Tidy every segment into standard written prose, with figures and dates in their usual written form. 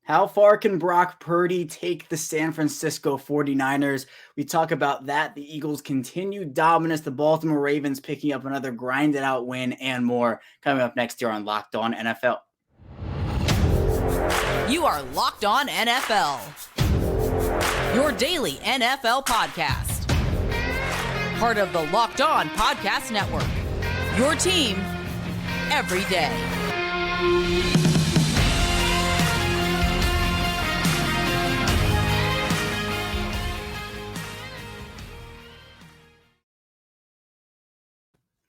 How far can Brock Purdy take the San Francisco 49ers? We talk about that, the Eagles' continued dominance, the Baltimore Ravens picking up another grinded out win, and more coming up next year on Locked On NFL. You are Locked On NFL, your daily NFL podcast. Part of the Locked On Podcast Network, your team every day.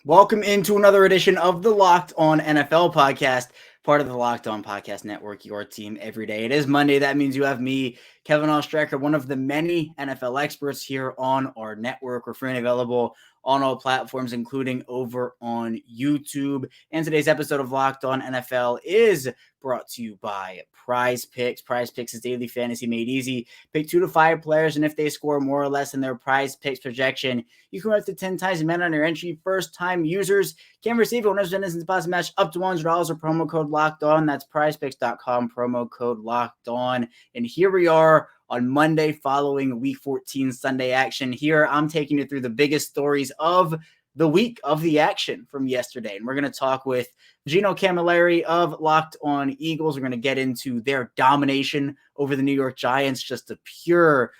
Welcome into another edition of the Locked On NFL podcast, part of the Locked On Podcast Network, your team every day. It is Monday. That means you have me, Kevin Oestreicher, one of the many NFL experts here on our network. We're free and available on all platforms, including over on YouTube. And today's episode of Locked On NFL is brought to you by PrizePicks. PrizePicks is daily fantasy made easy. Pick 2 to 5 players, and if they score more or less than their PrizePicks projection, you can win up to 10 times the amount on your entry. First-time users can receive a 100% instant deposit match up to $100 with promo code Locked On. That's PrizePicks.com, promo code Locked On. And here we are on Monday following Week 14 Sunday action. Here, I'm taking you through the biggest stories of the week of the action from yesterday. And we're going to talk with Gino Cammilleri of Locked On Eagles. We're going to get into their domination over the New York Giants, just a pure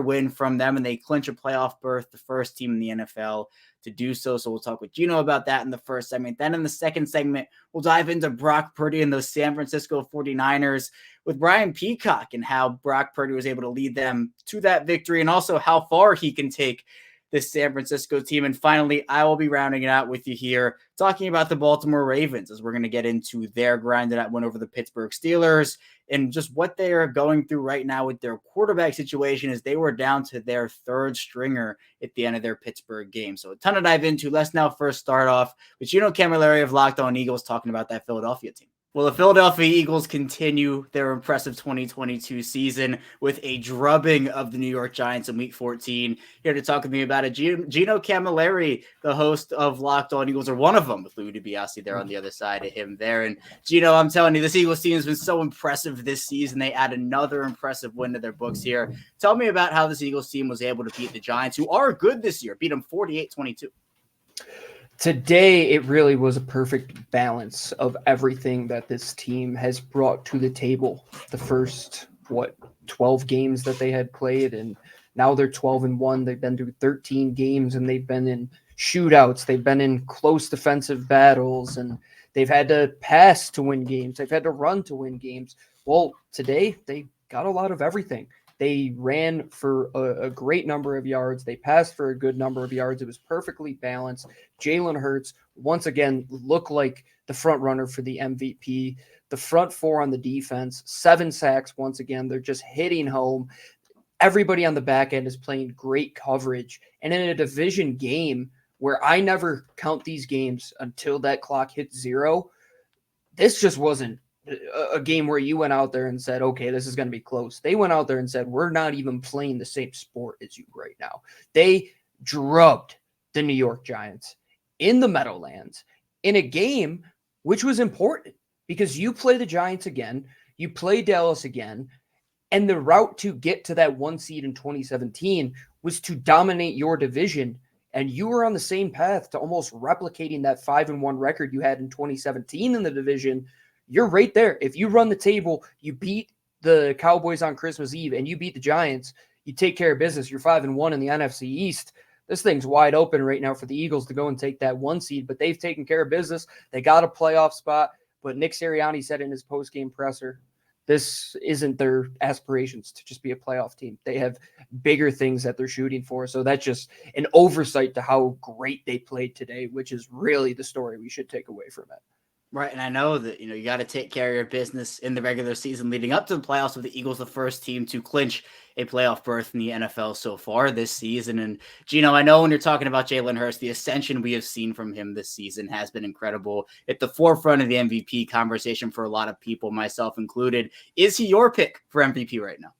win from them, and they clinch a playoff berth, the first team in the NFL to do so. So we'll talk with Gino about that in the first segment. Then in the second segment, we'll dive into Brock Purdy and those San Francisco 49ers with Brian Peacock and how Brock Purdy was able to lead them to that victory, and also how far he can take this San Francisco team. And finally, I will be rounding it out with you here, talking about the Baltimore Ravens, as we're going to get into their grinded out win over the Pittsburgh Steelers and just what they are going through right now with their quarterback situation, as they were down to their third stringer at the end of their Pittsburgh game. So a ton to dive into. Let's now first start off with Gino Cammilleri of Locked On Eagles talking about that Philadelphia team. Well, the Philadelphia Eagles continue their impressive 2022 season with a drubbing of the New York Giants in Week 14. Here to talk with me about it, Gino Cammilleri, the host of Locked On Eagles, or one of them, with Louis DiBiase there on the other side of him there. And Gino, I'm telling you, this Eagles team has been so impressive this season. They add another impressive win to their books here. Tell me about how this Eagles team was able to beat the Giants, who are good this year, beat them 48-22. Today, it really was a perfect balance of everything that this team has brought to the table. The first, 12 games that they had played, and now they're 12-1. They've been through 13 games, and they've been in shootouts. They've been in close defensive battles, and they've had to pass to win games. They've had to run to win games. Well, today, they got a lot of everything. They ran for a great number of yards. They passed for a good number of yards. It was perfectly balanced. Jalen Hurts, once again, looked like the front runner for the MVP. The front four on the defense, 7 sacks once again. They're just hitting home. Everybody on the back end is playing great coverage. And in a division game where I never count these games until that clock hits 0, this just wasn't a game where you went out there and said, okay, this is going to be close. They went out there and said, we're not even playing the same sport as you right now. They drubbed the New York Giants in the Meadowlands in a game which was important because you play the Giants again, you play Dallas again, and the route to get to that 1 seed in 2017 was to dominate your division. And you were on the same path to almost replicating that 5-1 record you had in 2017 in the division. You're right there. If you run the table, you beat the Cowboys on Christmas Eve and you beat the Giants, you take care of business. You're 5-1 in the NFC East. This thing's wide open right now for the Eagles to go and take that 1 seed, but they've taken care of business. They got a playoff spot, but Nick Sirianni said in his post-game presser, this isn't their aspirations to just be a playoff team. They have bigger things that they're shooting for. So that's just an oversight to how great they played today, which is really the story we should take away from it. Right, and I know that, you got to take care of your business in the regular season leading up to the playoffs, with the Eagles the first team to clinch a playoff berth in the NFL so far this season. And, Gino, I know when you're talking about Jalen Hurts, the ascension we have seen from him this season has been incredible. At the forefront of the MVP conversation for a lot of people, myself included. Is he your pick for MVP right now?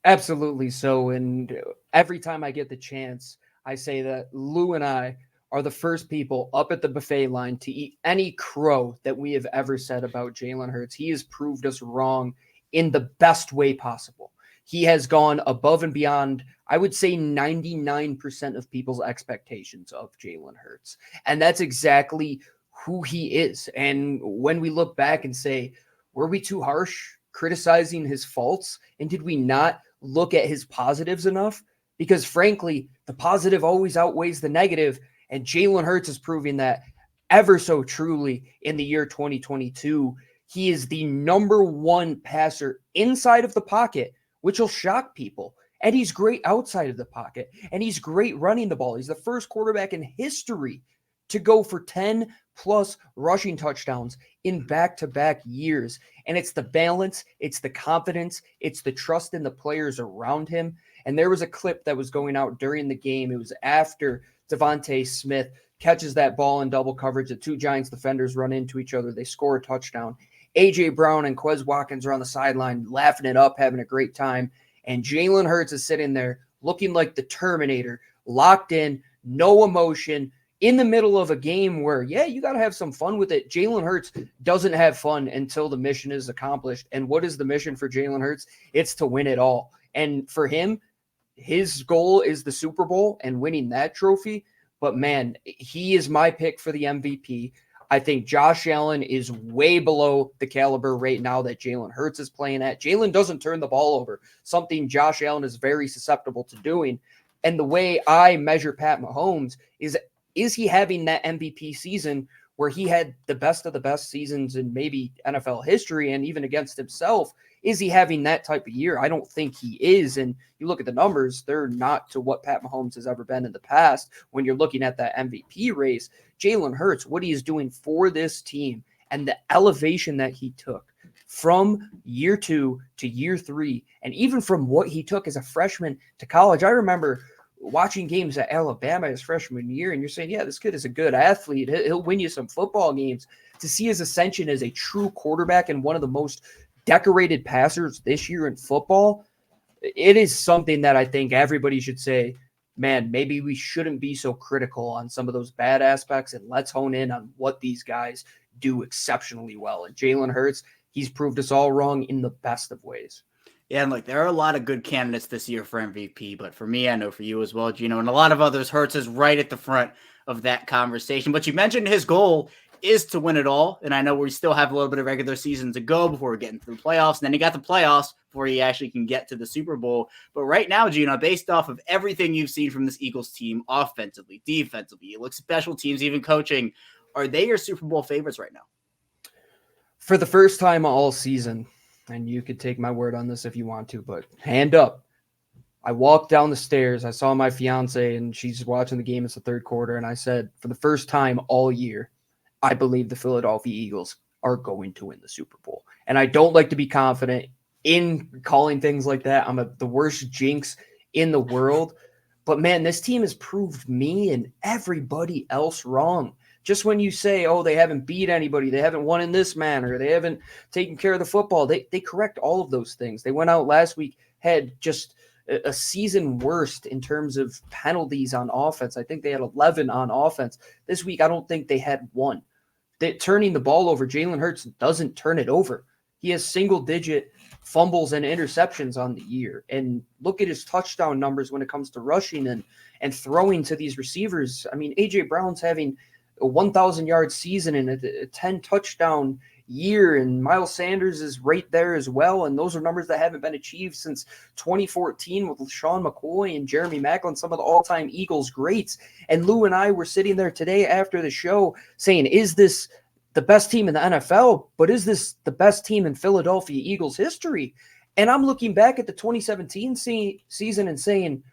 Absolutely so, and every time I get the chance, I say that Lou and I are the first people up at the buffet line to eat any crow that we have ever said about Jalen Hurts. He has proved us wrong in the best way possible. He has gone above and beyond, I would say, 99% of people's expectations of Jalen Hurts. And that's exactly who he is. And when we look back and say, were we too harsh criticizing his faults? And did we not look at his positives enough? Because frankly, the positive always outweighs the negative. And Jalen Hurts is proving that ever so truly in the year 2022. He is the number one passer inside of the pocket, which will shock people. And he's great outside of the pocket. And he's great running the ball. He's the first quarterback in history to go for 10 plus rushing touchdowns in back-to-back years. And it's the balance, it's the confidence, it's the trust in the players around him. And there was a clip that was going out during the game. It was after Devontae Smith catches that ball in double coverage. The two Giants defenders run into each other. They score a touchdown. A.J. Brown and Quez Watkins are on the sideline laughing it up, having a great time. And Jalen Hurts is sitting there looking like the Terminator, locked in, no emotion, in the middle of a game where, yeah, you got to have some fun with it. Jalen Hurts doesn't have fun until the mission is accomplished. And what is the mission for Jalen Hurts? It's to win it all. And for him, his goal is the Super Bowl and winning that trophy. But, man, he is my pick for the MVP. I think Josh Allen is way below the caliber right now that Jalen Hurts is playing at. Jalen doesn't turn the ball over, something Josh Allen is very susceptible to doing. And the way I measure Pat Mahomes is he having that MVP season where he had the best of the best seasons in maybe NFL history and even against himself? Is he having that type of year? I don't think he is. And you look at the numbers, they're not to what Pat Mahomes has ever been in the past. When you're looking at that MVP race, Jalen Hurts, what he is doing for this team and the elevation that he took from year 2 to year 3, and even from what he took as a freshman to college. I remember watching games at Alabama his freshman year, and you're saying, yeah, this kid is a good athlete. He'll win you some football games. To see his ascension as a true quarterback and one of the most decorated passers this year in football, it is something that I think everybody should say, man, maybe we shouldn't be so critical on some of those bad aspects, and let's hone in on what these guys do exceptionally well. And Jalen Hurts, he's proved us all wrong in the best of ways. Yeah, and look, there are a lot of good candidates this year for MVP, but for me, I know for you as well, Gino, and a lot of others, Hurts is right at the front of that conversation. But you mentioned his goal is to win it all, and I know we still have a little bit of regular season to go before we're getting to the playoffs, and then he got the playoffs before he actually can get to the Super Bowl. But right now, Gino, based off of everything you've seen from this Eagles team, offensively, defensively, it looks special teams, even coaching, are they your Super Bowl favorites right now? For the first time all season, and you could take my word on this if you want to, but hand up. I walked down the stairs. I saw my fiance, and she's watching the game. It's the third quarter. And I said, for the first time all year, I believe the Philadelphia Eagles are going to win the Super Bowl. And I don't like to be confident in calling things like that. I'm the worst jinx in the world. But, man, this team has proved me and everybody else wrong. Just when you say, oh, they haven't beat anybody, they haven't won in this manner, they haven't taken care of the football, they correct all of those things. They went out last week, had just a season worst in terms of penalties on offense. I think they had 11 on offense. This week, I don't think they had one. Turning the ball over, Jalen Hurts doesn't turn it over. He has single-digit fumbles and interceptions on the year. And look at his touchdown numbers when it comes to rushing and throwing to these receivers. I mean, A.J. Brown's having a 1,000-yard season and a 10-touchdown year, and Miles Sanders is right there as well, and those are numbers that haven't been achieved since 2014 with Sean McCoy and Jeremy Maclin, some of the all-time Eagles greats. And Lou and I were sitting there today after the show saying, is this the best team in the NFL, but is this the best team in Philadelphia Eagles history? And I'm looking back at the 2017 season and saying,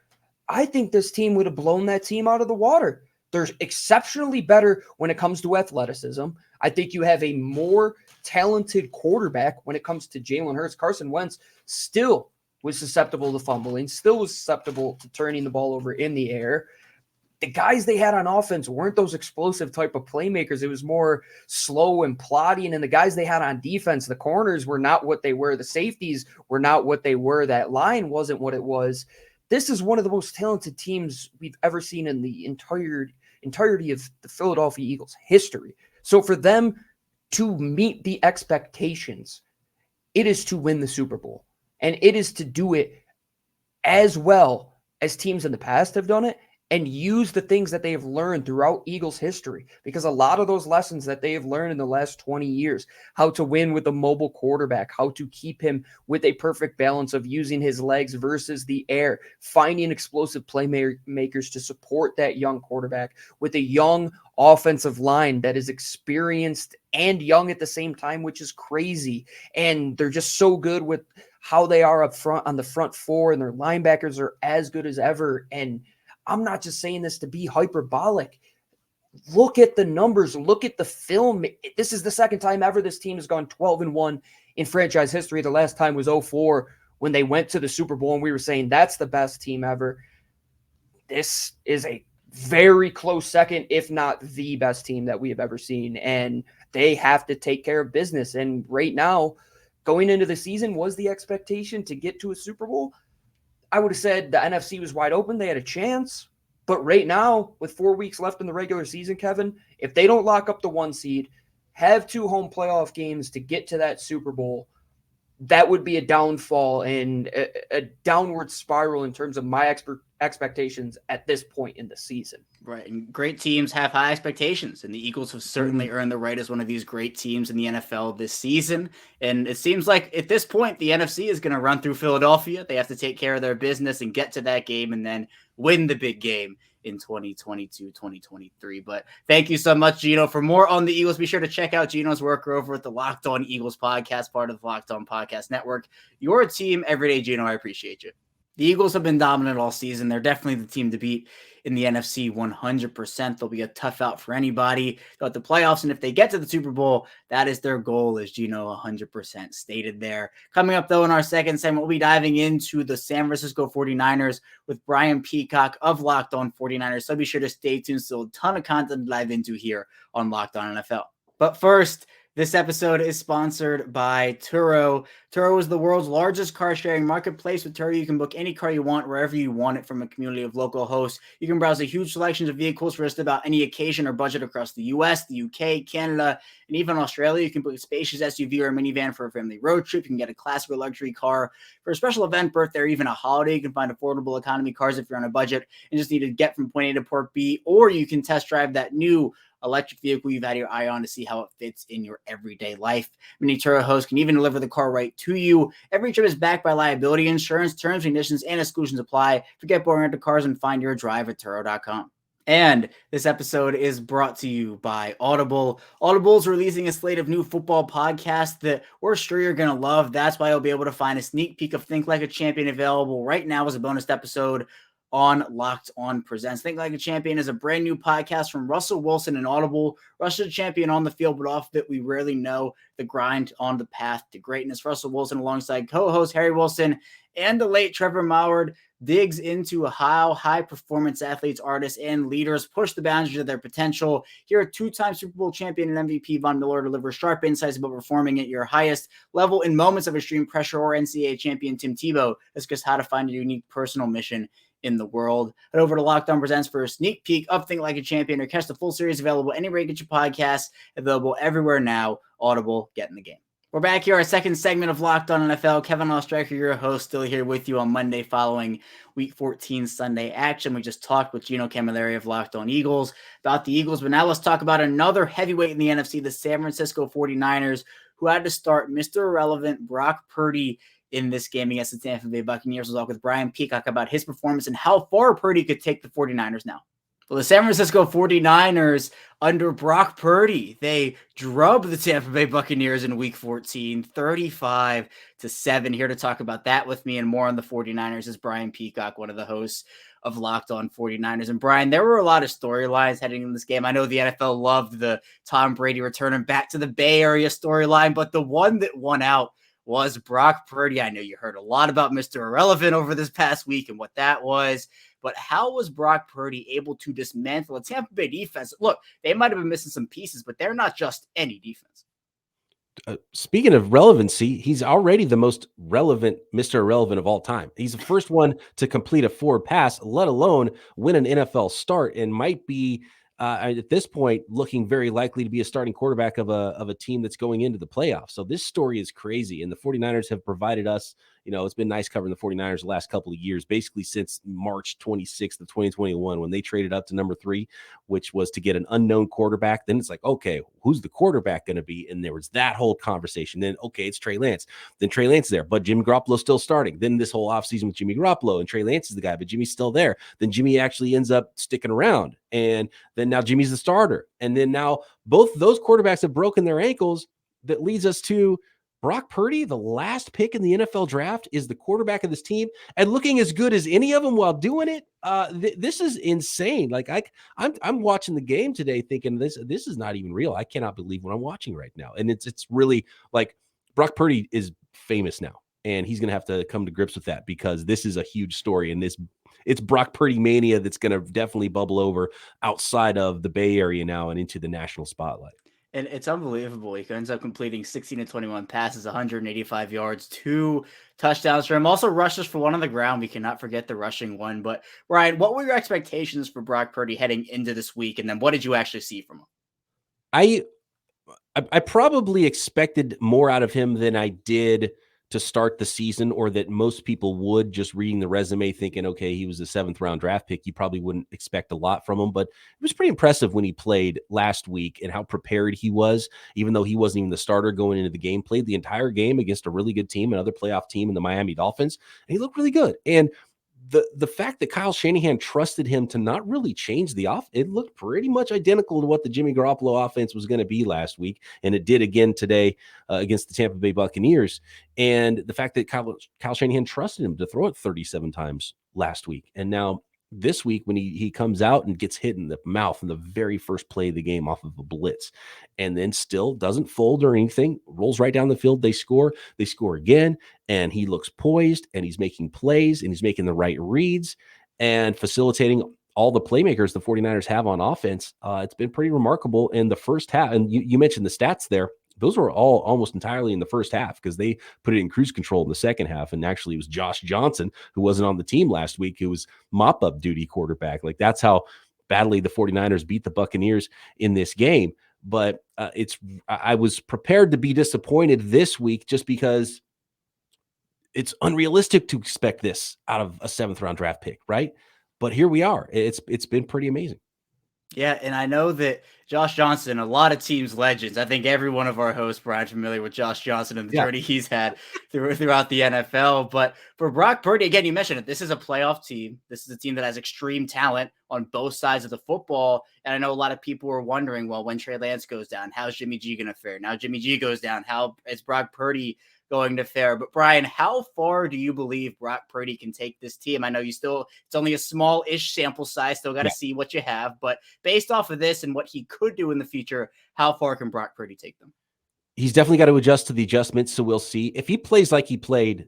I think this team would have blown that team out of the water. They're exceptionally better when it comes to athleticism. I think you have a more talented quarterback when it comes to Jalen Hurts. Carson Wentz still was susceptible to fumbling, still was susceptible to turning the ball over in the air. The guys they had on offense weren't those explosive type of playmakers. It was more slow and plodding. And the guys they had on defense, the corners were not what they were. The safeties were not what they were. That line wasn't what it was. This is one of the most talented teams we've ever seen in the entirety of the Philadelphia Eagles history. So for them to meet the expectations It is to win the Super Bowl. And it is to do it as well as teams in the past have done it, and use the things that they have learned throughout Eagles history, because a lot of those lessons that they have learned in the last 20 years, how to win with a mobile quarterback, how to keep him with a perfect balance of using his legs versus the air, finding explosive playmakers to support that young quarterback with a young offensive line that is experienced and young at the same time, which is crazy. And they're just so good with how they are up front on the front four, and their linebackers are as good as ever. And I'm not just saying this to be hyperbolic. Look at the numbers. Look at the film. This is the second time ever this team has gone 12-1 in franchise history. The last time was 2004 when they went to the Super Bowl, and we were saying that's the best team ever. This is a very close second, if not the best team that we have ever seen, and they have to take care of business. And right now, going into the season, was the expectation to get to a Super Bowl? I would have said the NFC was wide open. They had a chance. But right now, with 4 weeks left in the regular season, Kevin, if they don't lock up the 1 seed, have 2 home playoff games to get to that Super Bowl, that would be a downfall and a downward spiral in terms of my expectations at this point in the season. Right. And great teams have high expectations, and the Eagles have certainly earned the right as one of these great teams in the NFL this season. And it seems like at this point, the NFC is going to run through Philadelphia. They have to take care of their business and get to that game and then win the big game in 2022, 2023. But thank you so much, Gino. For more on the Eagles, be sure to check out Gino's work over at the Locked On Eagles podcast, part of the Locked On Podcast Network. Your team every day, Gino. I appreciate you. The Eagles have been dominant all season. They're definitely the team to beat in the NFC 100%. They'll be a tough out for anybody throughout the playoffs. And if they get to the Super Bowl, that is their goal, as Gino 100% stated there. Coming up, though, in our second segment, we'll be diving into the San Francisco 49ers with Brian Peacock of Locked On 49ers. So be sure to stay tuned. Still a ton of content to dive into here on Locked On NFL. But first, this episode is sponsored by Turo. Turo is the world's largest car-sharing marketplace. With Turo, you can book any car you want, wherever you want it, from a community of local hosts. You can browse a huge selection of vehicles for just about any occasion or budget across the U.S., the U.K., Canada, and even Australia. You can book a spacious SUV or a minivan for a family road trip. You can get a classic or luxury car for a special event, birthday, or even a holiday. You can find affordable economy cars if you're on a budget and just need to get from point A to port B, or you can test drive that new electric vehicle you've had your eye on to see how it fits in your everyday life. Many Turo hosts can even deliver the car right to you. Every trip is backed by liability insurance. Terms, conditions, and exclusions apply. Forget boring rental cars and find your drive at Turo.com. And this episode is brought to you by Audible. Audible is releasing a slate of new football podcasts that we're sure you're going to love. That's why you'll be able to find a sneak peek of Think Like a Champion available right now as a bonus episode on Locked On Presents. Think Like a Champion is a brand new podcast from Russell Wilson and Audible. Russell's a champion on the field, but off of it, we rarely know the grind on the path to greatness. Russell Wilson, alongside co-host Harry Wilson and the late Trevor Maurer, digs into how high-performance athletes, artists, and leaders push the boundaries of their potential. Here, two-time Super Bowl champion and MVP Von Miller delivers sharp insights about performing at your highest level in moments of extreme pressure, or NCAA champion Tim Tebow discusses how to find a unique personal mission in the world. Head over to Locked On Presents for a sneak peek of Think Like a Champion, or catch the full series available anywhere you get your podcasts, available everywhere now. Audible, get in the game. We're back here, our second segment of Locked On NFL. Kevin Oestreicher, your host, still here with you on Monday following Week 14 Sunday action. We just talked with Gino Cammilleri of Locked On Eagles about the Eagles, but now let's talk about another heavyweight in the NFC, the San Francisco 49ers, who had to start Mr. Irrelevant Brock Purdy in this game against the Tampa Bay Buccaneers. We'll talk with Brian Peacock about his performance and how far Purdy could take the 49ers now. Well, the San Francisco 49ers under Brock Purdy, they drubbed the Tampa Bay Buccaneers in Week 14, 35-7. Here to talk about that with me and more on the 49ers is Brian Peacock, one of the hosts of Locked On 49ers. And Brian, there were a lot of storylines heading in this game. I know the NFL loved the Tom Brady returning back to the Bay Area storyline, but the one that won out was Brock Purdy. I know you heard a lot about Mr. Irrelevant over this past week and what that was, but how was Brock Purdy able to dismantle a Tampa Bay defense? Look, they might have been missing some pieces, but they're not just any defense. Speaking of relevancy, he's already the most relevant Mr. Irrelevant of all time. He's the first one to complete a forward pass, let alone win an NFL start, and might be at this point looking very likely to be a starting quarterback of a team that's going into the playoffs. So this story is crazy. And the 49ers have provided us, it's been nice covering the 49ers the last couple of years, basically since March 26th of 2021, when they traded up to number 3, which was to get an unknown quarterback. Then it's like, okay, who's the quarterback going to be? And there was that whole conversation. Then, okay, it's Trey Lance. Then Trey Lance there, but Jimmy Garoppolo's still starting. Then this whole offseason with Jimmy Garoppolo, and Trey Lance is the guy, but Jimmy's still there. Then Jimmy actually ends up sticking around. And then now Jimmy's the starter. And then now both those quarterbacks have broken their ankles. That leads us to Brock Purdy, the last pick in the NFL draft, is the quarterback of this team and looking as good as any of them while doing it. This is insane. Like I'm watching the game today thinking this is not even real. I cannot believe what I'm watching right now. And it's really like Brock Purdy is famous now, and he's going to have to come to grips with that, because this is a huge story, and it's Brock Purdy mania that's going to definitely bubble over outside of the Bay Area now and into the national spotlight. And it's unbelievable. He ends up completing 16 to 21 passes, 185 yards, 2 touchdowns for him. Also rushes for 1 on the ground. We cannot forget the rushing one. But Ryan, what were your expectations for Brock Purdy heading into this week? And then what did you actually see from him? I probably expected more out of him than I did to start the season, or that most people would, just reading the resume thinking, okay, he was a 7th round draft pick. You probably wouldn't expect a lot from him, but it was pretty impressive when he played last week and how prepared he was, even though he wasn't even the starter going into the game. Played the entire game against a really good team, another playoff team in the Miami Dolphins, and he looked really good. And the fact that Kyle Shanahan trusted him to not really change the offense, it looked pretty much identical to what the Jimmy Garoppolo offense was going to be last week, and it did again today against the Tampa Bay Buccaneers. And the fact that Kyle Shanahan trusted him to throw it 37 times last week, and now this week when he comes out and gets hit in the mouth in the very first play of the game off of a blitz, and then still doesn't fold or anything, rolls right down the field, they score again, and he looks poised, and he's making plays, and he's making the right reads and facilitating all the playmakers the 49ers have on offense. It's been pretty remarkable in the first half. And you mentioned the stats there. Those were all almost entirely in the first half, because they put it in cruise control in the second half. And actually it was Josh Johnson, who wasn't on the team last week, who was mop-up duty quarterback. Like, that's how badly the 49ers beat the Buccaneers in this game. But I was prepared to be disappointed this week, just because it's unrealistic to expect this out of a 7th round draft pick, right? But here we are. It's been pretty amazing. Yeah, and I know that Josh Johnson, a lot of teams' legends. I think every one of our hosts, Brian, familiar with Josh Johnson and the journey he's had throughout the NFL. But for Brock Purdy, again, you mentioned it. This is a playoff team. This is a team that has extreme talent on both sides of the football. And I know a lot of people were wondering, well, when Trey Lance goes down, how's Jimmy G going to fare? Now Jimmy G goes down, how is Brock Purdy going to fare? But Brian, how far do you believe Brock Purdy can take this team? I know it's only a small-ish sample size, still got to see what you have, but based off of this and what he could do in the future, how far can Brock Purdy take them? He's definitely got to adjust to the adjustments, so we'll see. If he plays like he played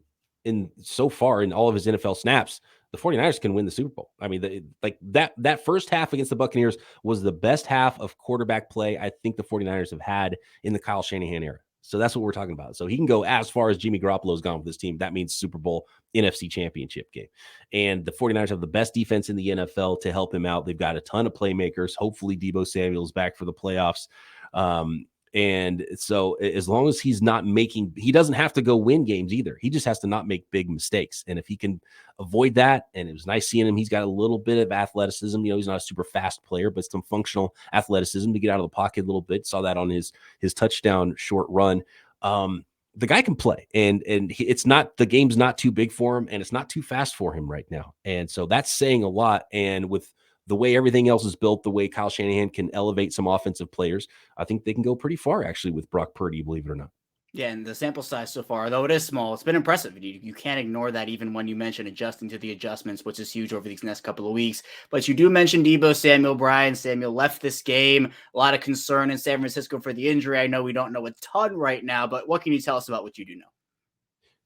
so far in all of his NFL snaps, the 49ers can win the Super Bowl. I mean, that first half against the Buccaneers was the best half of quarterback play I think the 49ers have had in the Kyle Shanahan era. So that's what we're talking about. So he can go as far as Jimmy Garoppolo has gone with this team. That means Super Bowl, NFC Championship game. And the 49ers have the best defense in the NFL to help him out. They've got a ton of playmakers. Hopefully Deebo Samuel's back for the playoffs. And so as long as he's not he doesn't have to go win games either. He just has to not make big mistakes. And if he can avoid that, and it was nice seeing him, he's got a little bit of athleticism. He's not a super fast player, but some functional athleticism to get out of the pocket a little bit. Saw that on his touchdown short run. The guy can play, and the game's not too big for him, and it's not too fast for him right now. And so that's saying a lot. And with the way everything else is built, the way Kyle Shanahan can elevate some offensive players, I think they can go pretty far, actually, with Brock Purdy, believe it or not. Yeah, and the sample size so far, though it is small, it's been impressive. You can't ignore that, even when you mention adjusting to the adjustments, which is huge over these next couple of weeks. But you do mention Deebo Samuel. Brian Samuel left this game. A lot of concern in San Francisco for the injury. I know we don't know a ton right now, but what can you tell us about what you do know?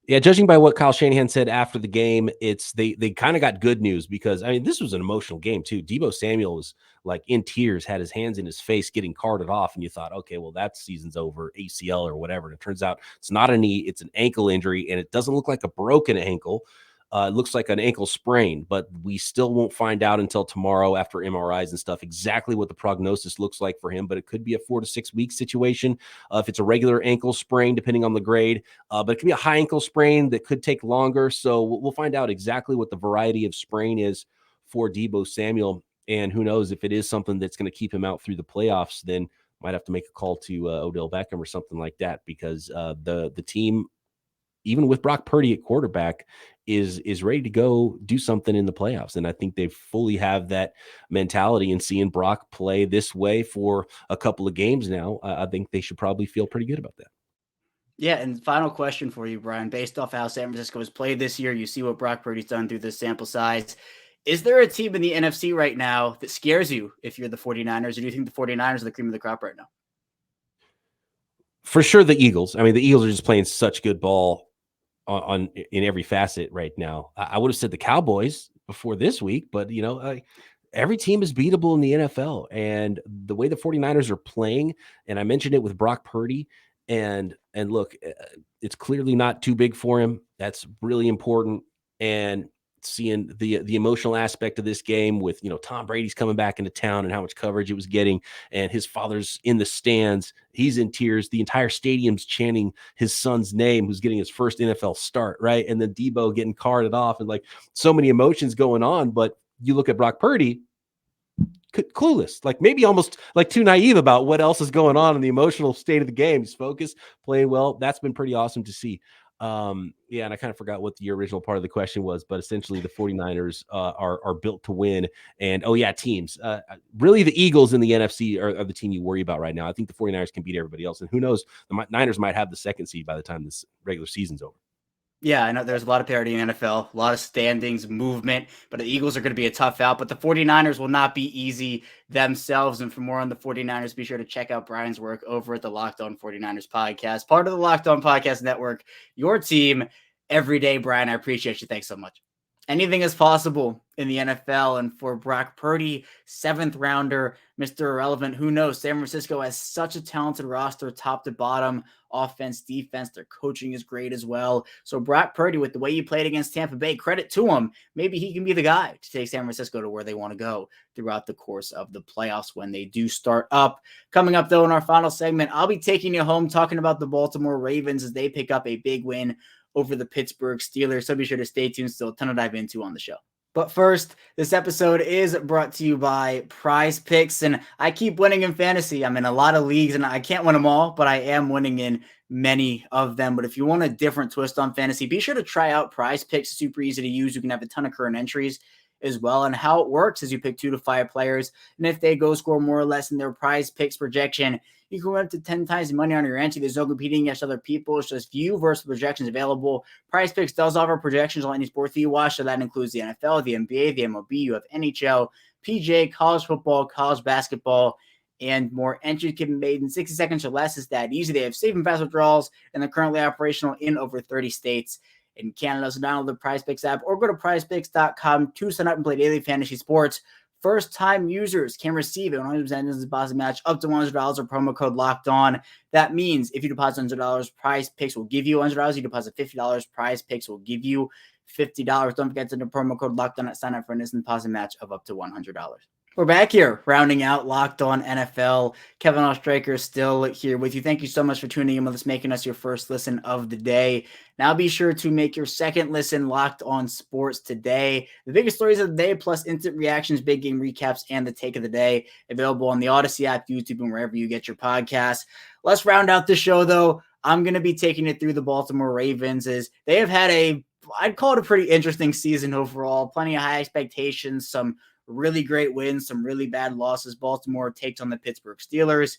Yeah, judging by what Kyle Shanahan said after the game, they kind of got good news, because, I mean, this was an emotional game too. Deebo Samuel was like in tears, had his hands in his face, getting carted off, and you thought, okay, well, that season's over, ACL or whatever. And it turns out it's not a knee, it's an ankle injury, and it doesn't look like a broken ankle. It looks like an ankle sprain, but we still won't find out until tomorrow after MRIs and stuff exactly what the prognosis looks like for him. But it could be a 4 to 6 week situation if it's a regular ankle sprain, depending on the grade. But it could be a high ankle sprain that could take longer. So we'll find out exactly what the variety of sprain is for Deebo Samuel. And who knows if it is something that's going to keep him out through the playoffs, then might have to make a call to Odell Beckham or something like that, because the team, even with Brock Purdy at quarterback, is ready to go do something in the playoffs. And I think they fully have that mentality, and seeing Brock play this way for a couple of games now, I think they should probably feel pretty good about that. Yeah, and final question for you, Brian. Based off how San Francisco has played this year, you see what Brock Purdy's done through this sample size. Is there a team in the NFC right now that scares you if you're the 49ers, or do you think the 49ers are the cream of the crop right now? For sure, the Eagles. I mean, the Eagles are just playing such good ball on in every facet right now. I would have said the Cowboys before this week, but every team is beatable in the NFL, and the way the 49ers are playing, and I mentioned it with Brock Purdy, and look, it's clearly not too big for him. That's really important. And seeing the emotional aspect of this game with, Tom Brady's coming back into town and how much coverage it was getting, and his father's in the stands, he's in tears, the entire stadium's chanting his son's name, who's getting his first NFL start, right? And then Deebo getting carted off, and like so many emotions going on. But you look at Brock Purdy, clueless, like maybe almost like too naive about what else is going on in the emotional state of the game. He's focused, playing well. That's been pretty awesome to see. Yeah, and I kind of forgot what the original part of the question was, but essentially the 49ers are built to win. And teams. Really, the Eagles in the NFC are the team you worry about right now. I think the 49ers can beat everybody else, and who knows, the Niners might have the second seed by the time this regular season's over. Yeah, I know there's a lot of parity in the NFL, a lot of standings, movement, but the Eagles are going to be a tough out. But the 49ers will not be easy themselves. And for more on the 49ers, be sure to check out Brian's work over at the Locked On 49ers podcast, part of the Locked On Podcast Network, your team every day. Brian, I appreciate you. Thanks so much. Anything is possible in the NFL. And for Brock Purdy, 7th rounder, Mr. Irrelevant, who knows? San Francisco has such a talented roster, top to bottom, offense, defense. Their coaching is great as well. So Brock Purdy, with the way he played against Tampa Bay, credit to him. Maybe he can be the guy to take San Francisco to where they want to go throughout the course of the playoffs when they do start up. Coming up, though, in our final segment, I'll be taking you home talking about the Baltimore Ravens as they pick up a big win over the Pittsburgh Steelers. So be sure to stay tuned. Still a ton to dive into on the show. But first, this episode is brought to you by PrizePicks, and I keep winning in fantasy. I'm in a lot of leagues, and I can't win them all, but I am winning in many of them. But if you want a different twist on fantasy, be sure to try out PrizePicks. Super easy to use. You can have a ton of current entries as well. And how it works is you pick 2 to 5 players, and if they go score more or less in their PrizePicks projection, you can win up to 10 times the money on your entry. There's no competing against other people. It's just you versus projections available. PrizePicks does offer projections on any sport that you watch, so that includes the NFL, the NBA, the MLB. You have NHL, PGA, college football, college basketball, and more. Entries can be made in 60 seconds or less. It's that easy. They have safe and fast withdrawals, and they're currently operational in over 30 states in Canada. So download the PrizePicks app or go to prizepicks.com to sign up and play daily fantasy sports. First-time users can receive a 100% deposit match up to $100 or promo code Locked On. That means if you deposit $100, PrizePicks will give you $100. You deposit $50, PrizePicks will give you $50. Don't forget to enter promo code Locked On at sign up for an instant deposit match of up to $100. We're back here, rounding out Locked On NFL. Kevin Oestreicher is still here with you. Thank you so much for tuning in with us, making us your first listen of the day. Now be sure to make your second listen Locked On Sports today. The biggest stories of the day, plus instant reactions, big game recaps, and the take of the day, available on the Odyssey app, YouTube, and wherever you get your podcasts. Let's round out the show, though. I'm going to be taking it through the Baltimore Ravens, as they have had I'd call it a pretty interesting season overall. Plenty of high expectations, some really great wins, some really bad losses. Baltimore takes on the Pittsburgh Steelers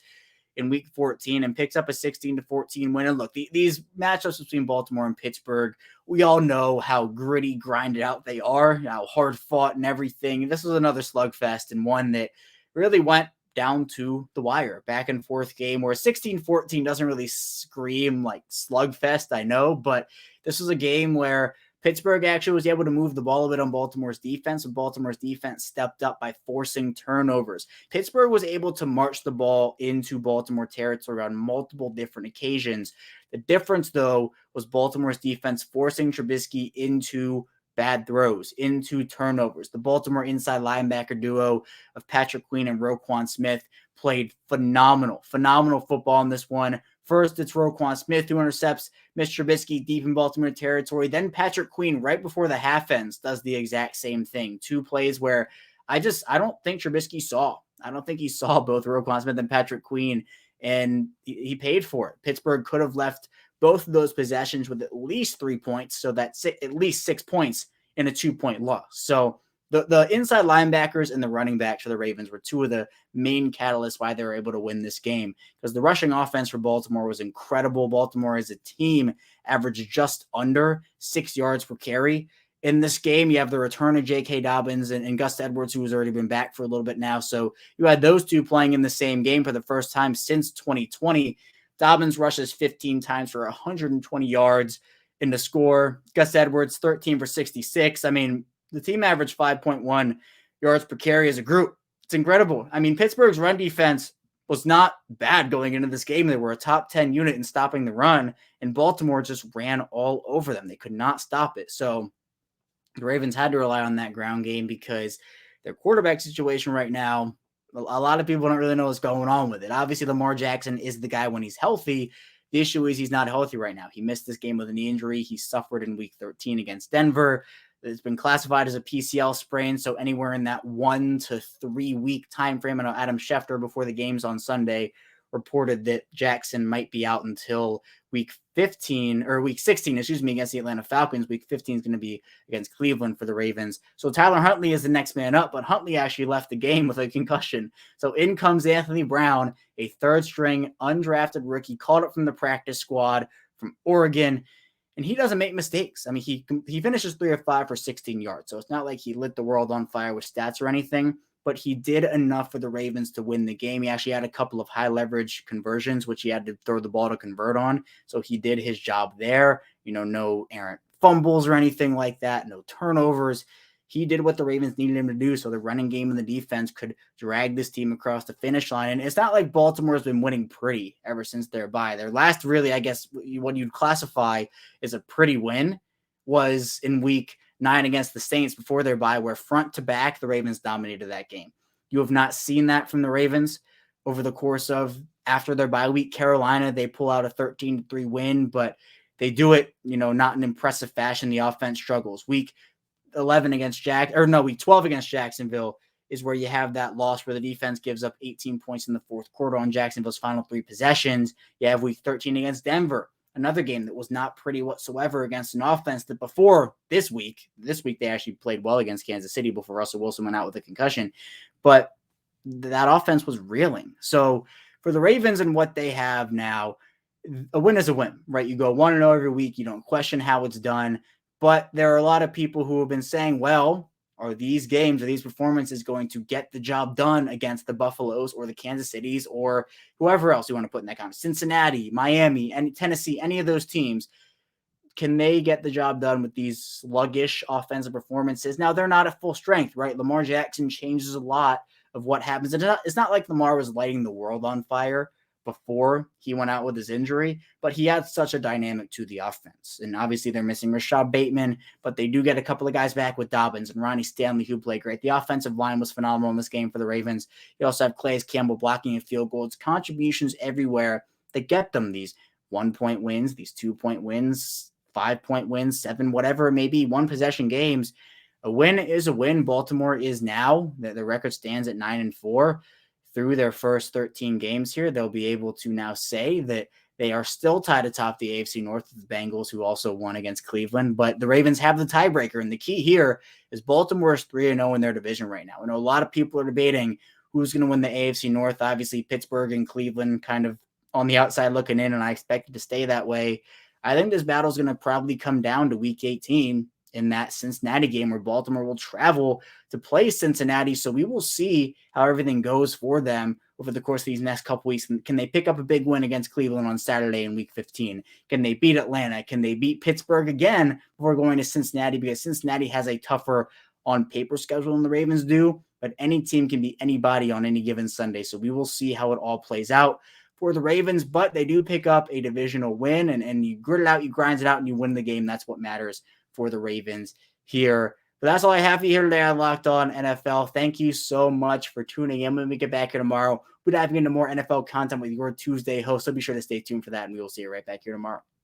in week 14 and picks up a 16-14 win. And look, these matchups between Baltimore and Pittsburgh, we all know how gritty, grinded out they are, how hard fought and everything. This was another slugfest, and one that really went down to the wire, back and forth game where 16-14 doesn't really scream like slugfest, I know, but this was a game where Pittsburgh actually was able to move the ball a bit on Baltimore's defense, and Baltimore's defense stepped up by forcing turnovers. Pittsburgh was able to march the ball into Baltimore territory on multiple different occasions. The difference, though, was Baltimore's defense forcing Trubisky into bad throws into turnovers. The Baltimore inside linebacker duo of Patrick Queen and Roquan Smith played phenomenal football in this one. First, it's Roquan Smith who intercepts Mr. Trubisky deep in Baltimore territory. Then Patrick Queen, right before the half ends, does the exact same thing. 2 plays where I don't think Trubisky saw. I don't think he saw both Roquan Smith and Patrick Queen, and he paid for it. Pittsburgh could have left both of those possessions with at least 3 points, so that's at least 6 points in a 2-point loss. So the inside linebackers and the running backs for the Ravens were 2 of the main catalysts why they were able to win this game, because the rushing offense for Baltimore was incredible. Baltimore as a team averaged just under 6 yards per carry. In this game, you have the return of J.K. Dobbins and Gus Edwards, who has already been back for a little bit now. So you had those 2 playing in the same game for the first time since 2020. Dobbins rushes 15 times for 120 yards in the score. Gus Edwards, 13 for 66. I mean, the team averaged 5.1 yards per carry as a group. It's incredible. I mean, Pittsburgh's run defense was not bad going into this game. They were a top 10 unit in stopping the run, and Baltimore just ran all over them. They could not stop it. So the Ravens had to rely on that ground game because their quarterback situation right now, a lot of people don't really know what's going on with it. Obviously, Lamar Jackson is the guy when he's healthy. The issue is he's not healthy right now. He missed this game with a knee injury. He suffered in week 13 against Denver. It's been classified as a PCL sprain, so anywhere in that 1 to 3 week time frame. I know Adam Schefter, before the games on Sunday, reported that Jackson might be out until week 16, against the Atlanta Falcons. Week 15 is going to be against Cleveland for the Ravens. So Tyler Huntley is the next man up, but Huntley actually left the game with a concussion. So in comes Anthony Brown, a third-string undrafted rookie, called up from the practice squad from Oregon. And he doesn't make mistakes. I mean, he finishes 3 of 5 for 16 yards. So it's not like he lit the world on fire with stats or anything, but he did enough for the Ravens to win the game. He actually had a couple of high leverage conversions, which he had to throw the ball to convert on. So he did his job there. No errant fumbles or anything like that, no turnovers. He did what the Ravens needed him to do, so the running game and the defense could drag this team across the finish line. And it's not like Baltimore's been winning pretty ever since their bye. Their last, really, I guess, what you'd classify as a pretty win was in week 9 against the Saints before their bye, where front to back, the Ravens dominated that game. You have not seen that from the Ravens over the course of after their bye week. Carolina, they pull out a 13-3 win, but they do it, not in impressive fashion. The offense struggles. Week 12 against Jacksonville is where you have that loss where the defense gives up 18 points in the fourth quarter on Jacksonville's final 3 possessions. You have week 13 against Denver, another game that was not pretty whatsoever against an offense that before this week they actually played well against Kansas City before Russell Wilson went out with a concussion, but that offense was reeling. So for the Ravens and what they have now, a win is a win, right? You go 1-0 every week. You don't question how it's done. But there are a lot of people who have been saying, well, are these games or these performances going to get the job done against the Buffaloes or the Kansas Cities or whoever else you want to put in that comment? Cincinnati, Miami, and Tennessee, any of those teams, can they get the job done with these sluggish offensive performances? Now, they're not at full strength, right? Lamar Jackson changes a lot of what happens. It's not like Lamar was lighting the world on fire before he went out with his injury, but he had such a dynamic to the offense. And obviously they're missing Rashad Bateman, but they do get a couple of guys back with Dobbins and Ronnie Stanley, who played great. The offensive line was phenomenal in this game for the Ravens. You also have Calais Campbell blocking and field goals, contributions everywhere that get them these 1-point wins, these 2-point wins, 5-point wins, 7, whatever it may be, 1 possession games. A win is a win. Baltimore is now, the record stands at 9-4. Through their first 13 games here, they'll be able to now say that they are still tied atop the AFC North with the Bengals, who also won against Cleveland. But the Ravens have the tiebreaker, and the key here is Baltimore is 3-0 in their division right now. I know a lot of people are debating who's going to win the AFC North. Obviously, Pittsburgh and Cleveland kind of on the outside looking in, and I expect it to stay that way. I think this battle is going to probably come down to Week 18 in that Cincinnati game, where Baltimore will travel to play Cincinnati. So we will see how everything goes for them over the course of these next couple weeks. Can they pick up a big win against Cleveland on Saturday in week 15? Can they beat Atlanta? Can they beat Pittsburgh again before going to Cincinnati? Because Cincinnati has a tougher on paper schedule than the Ravens do, but any team can beat anybody on any given Sunday. So we will see how it all plays out for the Ravens, but they do pick up a divisional win, and you grit it out, you grind it out, and you win the game. That's what matters for the Ravens here. But that's all I have for you here today on Locked On NFL. Thank you so much for tuning in. When we get back here tomorrow, we're diving into more NFL content with your Tuesday host. So be sure to stay tuned for that, and we will see you right back here tomorrow.